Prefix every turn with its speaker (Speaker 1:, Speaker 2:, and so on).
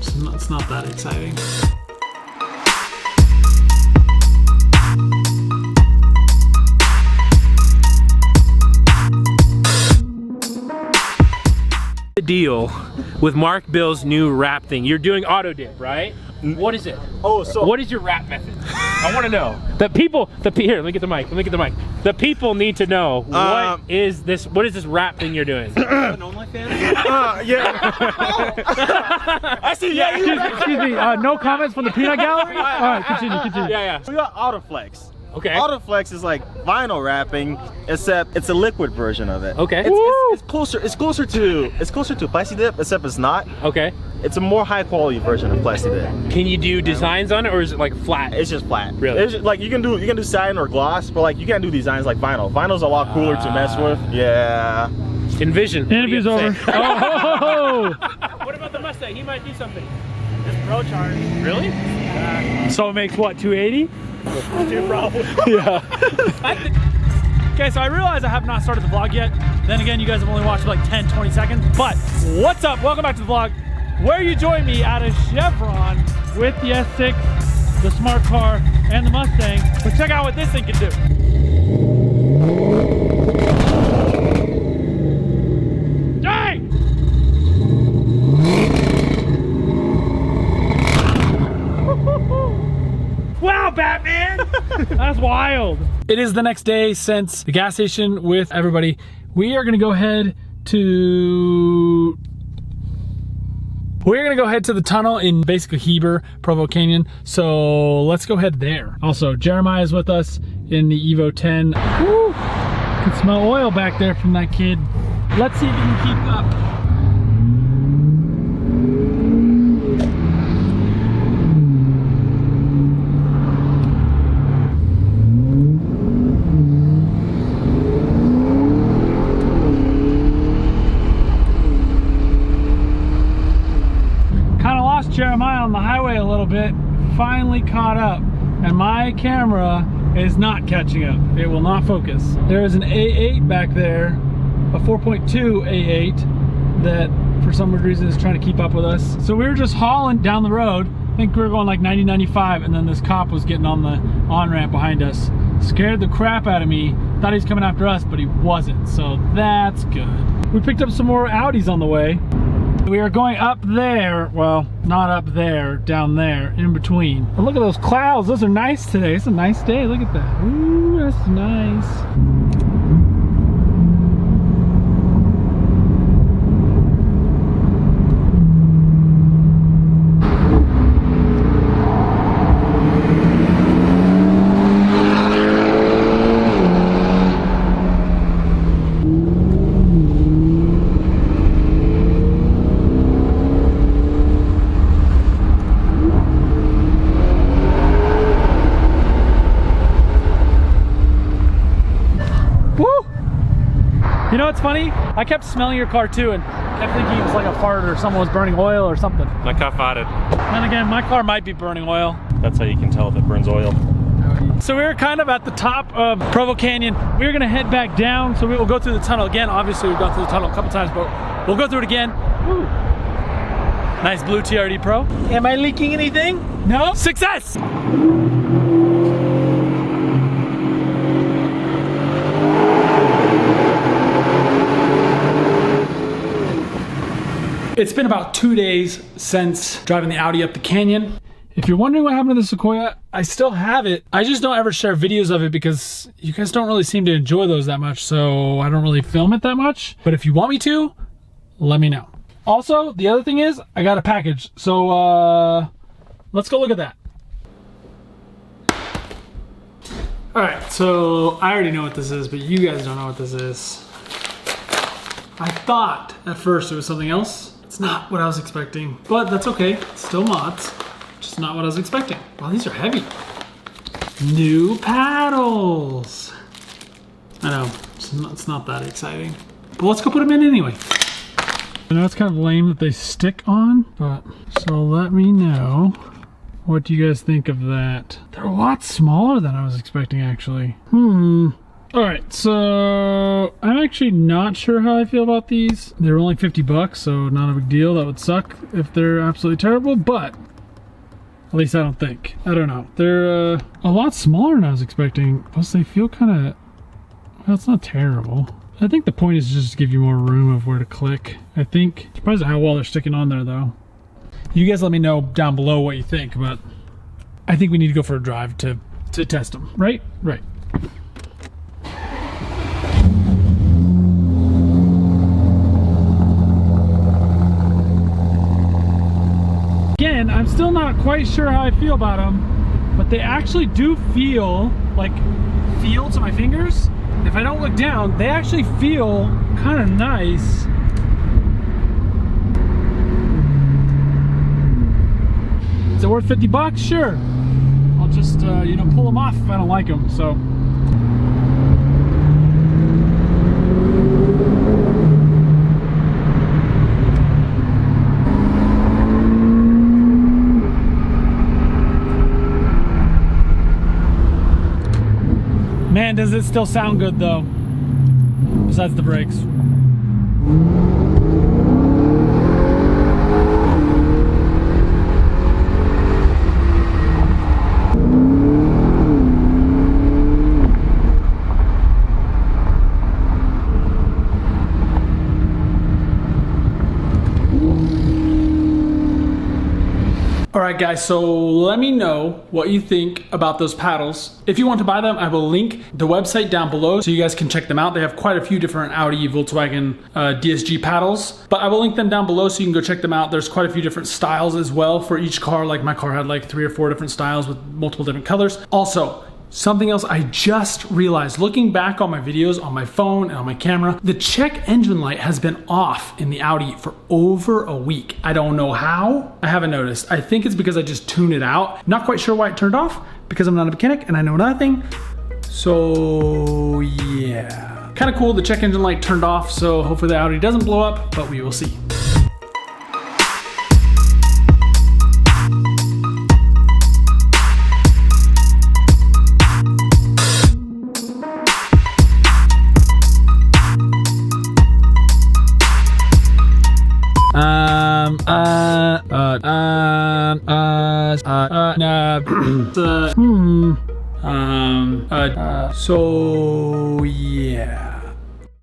Speaker 1: It's not that exciting.
Speaker 2: The deal with Mark Bill's new wrap thing. You're doing auto dip, right? What is it?
Speaker 3: Oh, so
Speaker 2: what is your wrap method? I want to know. The people, here, let me get the mic. Let me get the mic. The people need to know what is this wrap thing you're doing?
Speaker 3: an OnlyFans? Yeah. I see. Yeah.
Speaker 1: Excuse me. No comments from the peanut gallery. All right, continue.
Speaker 2: Yeah.
Speaker 3: We got Autoflex.
Speaker 2: Okay.
Speaker 3: Autoflex is like vinyl wrapping, except it's a liquid version of it.
Speaker 2: Okay.
Speaker 3: It's closer to Plexi Dip, except it's not.
Speaker 2: Okay.
Speaker 3: It's a more high quality version of Plexi Dip.
Speaker 2: Can you do designs on it, or is it like flat?
Speaker 3: It's just flat.
Speaker 2: Really?
Speaker 3: It's just, like you can do satin or gloss, but like you can't do designs like vinyl. Vinyl's a lot cooler to mess with. Yeah.
Speaker 2: Envision.
Speaker 1: Interview's over. Oh.
Speaker 2: What about the Mustang? He might do something.
Speaker 3: It's pro charge.
Speaker 2: Really?
Speaker 1: So it makes what, 280?
Speaker 3: Dude, probably.
Speaker 1: Yeah. Okay, so I realize I have not started the vlog yet. Then again, you guys have only watched like 10, 20 seconds. But what's up? Welcome back to the vlog, where you join me at a Chevron with the S6, the smart car, and the Mustang. But check out what this thing can do. Dang! Wow, Batman! That's wild. It is the next day since the gas station with everybody. We are gonna go ahead to the tunnel in basically Heber, Provo Canyon. So let's go ahead there. Also, Jeremiah is with us in the Evo 10. Woo! You can smell oil back there from that kid. Let's see if he can keep up. Jeremiah on the highway a little bit, finally caught up, and my camera is not catching up. It will not focus. There is an A8 back there, a 4.2 A8 that for some weird reason is trying to keep up with us. So we were just hauling down the road. I think we were going like 90, 95, and then this cop was getting on the on-ramp behind us. Scared the crap out of me. Thought he was coming after us, but he wasn't, so that's good. We picked up some more Audis on the way. We are going up there, well, not up there, down there, in between. But look at those clouds, those are nice today. It's a nice day, look at that. Ooh, that's nice. You know what's funny? I kept smelling your car too and kept thinking it was like a fart or someone was burning oil or something.
Speaker 2: My car farted.
Speaker 1: And again, my car might be burning oil.
Speaker 2: That's how you can tell if it burns oil.
Speaker 1: So we were kind of at the top of Provo Canyon. We were gonna head back down, so we will go through the tunnel again. Obviously we've gone through the tunnel a couple times, but we'll go through it again. Woo. Nice blue TRD Pro. Am I leaking anything? No? Success! It's been about 2 days since driving the Audi up the canyon. If you're wondering what happened to the Sequoia, I still have it. I just don't ever share videos of it because you guys don't really seem to enjoy those that much, so I don't really film it that much. But if you want me to, let me know. Also, the other thing is, I got a package. So, let's go look at that. All right, so I already know what this is, but you guys don't know what this is. I thought at first it was something else. It's not what I was expecting, but that's okay. It's still mods, just not what I was expecting. Wow, these are heavy. New paddles. I know, it's not that exciting, but let's go put them in anyway. I know it's kind of lame that they stick on, but so let me know. What do you guys think of that? They're a lot smaller than I was expecting, actually. All right, so I'm actually not sure how I feel about these. They're only 50 bucks, so not a big deal. That would suck if they're absolutely terrible, but at least I don't think. I don't know. They're a lot smaller than I was expecting. Plus they feel kind of, well, it's not terrible. I think the point is just to give you more room of where to click. I think, surprised at how well they're sticking on there though. You guys let me know down below what you think, but I think we need to go for a drive to test them, right? Right. Again, I'm still not quite sure how I feel about them, but they actually do feel to my fingers. If I don't look down, they actually feel kind of nice. Is it worth 50 bucks? Sure. I'll just, you know, pull them off if I don't like them, so. Man, does it still sound good though, besides the brakes. Alright guys, so let me know what you think about those paddles. If you want to buy them, I will link the website down below so you guys can check them out. They have quite a few different Audi, Volkswagen, DSG paddles, but I will link them down below so you can go check them out. There's quite a few different styles as well for each car. Like my car had like 3 or 4 different styles with multiple different colors. Also, something else I just realized, looking back on my videos on my phone and on my camera, the check engine light has been off in the Audi for over a week. I don't know how, I haven't noticed. I think it's because I just tuned it out. Not quite sure why it turned off because I'm not a mechanic and I know nothing. So yeah, kind of cool the check engine light turned off, so hopefully the Audi doesn't blow up, but we will see. So yeah.